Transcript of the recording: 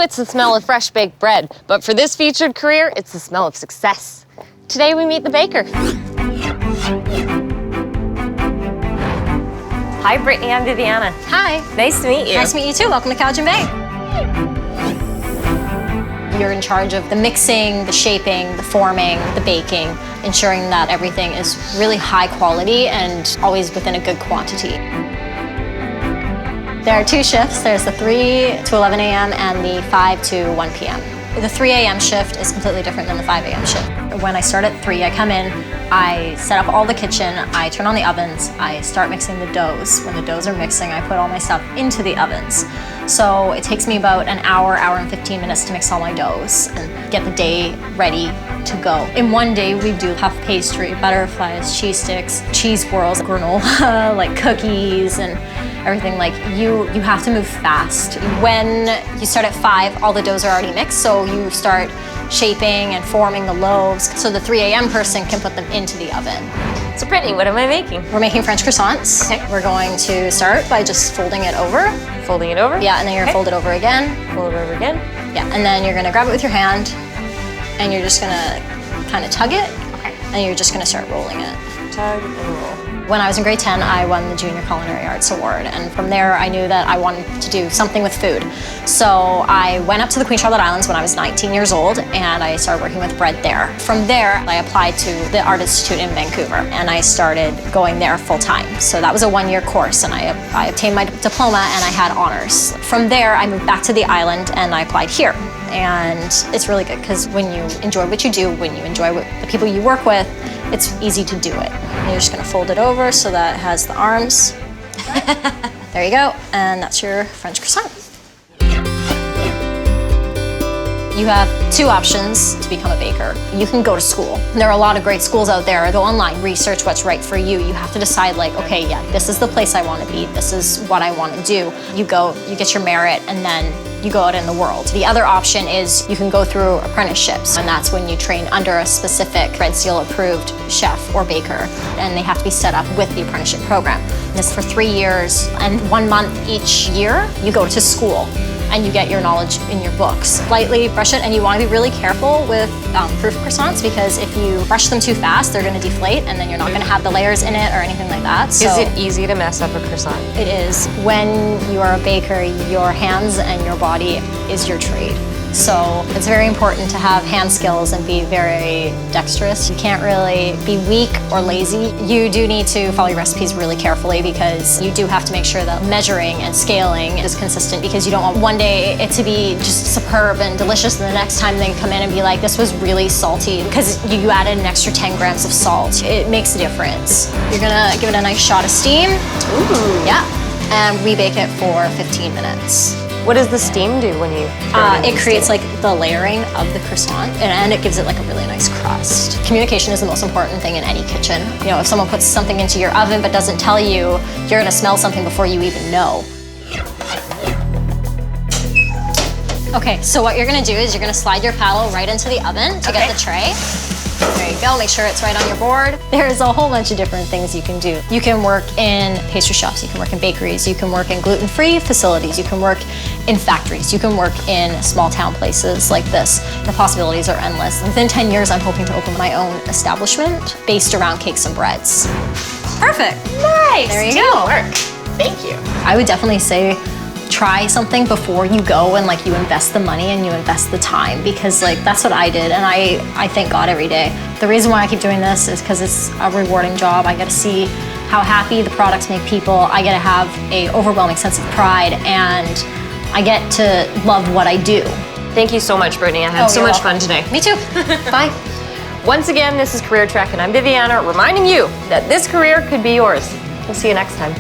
it's the smell of fresh baked bread, but for this featured career, it's the smell of success. Today we meet the baker. Hi, Brittany, I'm Viviana. Hi. Nice to meet you. Nice to meet you too. Welcome to Cowichan Bay. You're in charge of the mixing, the shaping, the forming, the baking, ensuring that everything is really high quality and always within a good quantity. There are two shifts. There's the 3 to 11 a.m. and the 5 to 1 p.m. The 3 a.m. shift is completely different than the 5 a.m. shift. When I start at 3, I come in, I set up all the kitchen, I turn on the ovens, I start mixing the doughs. When the doughs are mixing, I put all my stuff into the ovens. So it takes me about an hour, hour and 15 minutes to mix all my doughs and get the day ready to go. In one day, we do puff pastry, butterflies, cheese sticks, cheese swirls, granola, like cookies, and everything. Like you have to move fast. When you start at 5, all the doughs are already mixed, so you start shaping and forming the loaves so the 3 a.m. person can put them into the oven. So Brittany, what am I making? We're making French croissants. Okay. We're going to start by just folding it over. Folding it over? Yeah, and then you're gonna fold it over again. Fold it over again. Yeah, and then you're gonna grab it with your hand and you're just gonna kind of tug it. Okay. And you're just gonna start rolling it. Tug and roll. When I was in grade 10, I won the Junior Culinary Arts Award, and from there I knew that I wanted to do something with food. So I went up to the Queen Charlotte Islands when I was 19 years old, and I started working with bread there. From there, I applied to the Art Institute in Vancouver, and I started going there full time. So that was a 1-year course, and I obtained my diploma and I had honors. From there, I moved back to the island and I applied here. And it's really good because when you enjoy what you do, when you enjoy the people you work with, it's easy to do it. And you're just gonna fold it over so that it has the arms. There you go, and that's your French croissant. You have 2 options to become a baker. You can go to school. There are a lot of great schools out there. Go online, research what's right for you. You have to decide like, okay, yeah, this is the place I want to be. This is what I want to do. You go, you get your merit, and then you go out in the world. The other option is you can go through apprenticeships, and that's when you train under a specific Red Seal approved chef or baker, and they have to be set up with the apprenticeship program. And it's for 3 years, and 1 month each year, you go to school and you get your knowledge in your books. Lightly brush it, and you want to be really careful with proof croissants because if you brush them too fast, they're going to deflate, and then you're not going to have the layers in it or anything like that. So Is it easy to mess up a croissant? it is. When you are a baker, your hands and your body is your trade. So it's very important to have hand skills and be very dexterous. You can't really be weak or lazy. You do need to follow your recipes really carefully because you do have to make sure that measuring and scaling is consistent because you don't want one day it to be just superb and delicious and the next time they come in and be like, this was really salty because you added an extra 10 grams of salt. It makes a difference. You're gonna give it a nice shot of steam. Ooh. Yeah, and rebake it for 15 minutes. What does the steam do when you throw it in It the creates steam? like the layering of the croissant and it gives it like a really nice crust. Communication is the most important thing in any kitchen. You know, if someone puts something into your oven but doesn't tell you, you're gonna smell something before you even know. Okay, so what you're gonna do is you're gonna slide your paddle right into the oven to get the tray. There you go, make sure it's right on your board. There's a whole bunch of different things you can do. You can work in pastry shops, you can work in bakeries, you can work in gluten-free facilities, you can work in factories, you can work in small town places like this. The possibilities are endless. Within 10 years, I'm hoping to open my own establishment based around cakes and breads. Perfect. Nice. There you go. Teamwork. Thank you. I would definitely say try something before you go and like you invest the money and you invest the time because like that's what I did and I thank God every day. The reason why I keep doing this is because it's a rewarding job. I get to see how happy the products make people. I get to have an overwhelming sense of pride and I get to love what I do. Thank you so much, Brittany. I had so you're much welcome. fun today. Me too. Bye. Once again, this is Career Trek, and I'm Viviana reminding you that this career could be yours. We'll see you next time.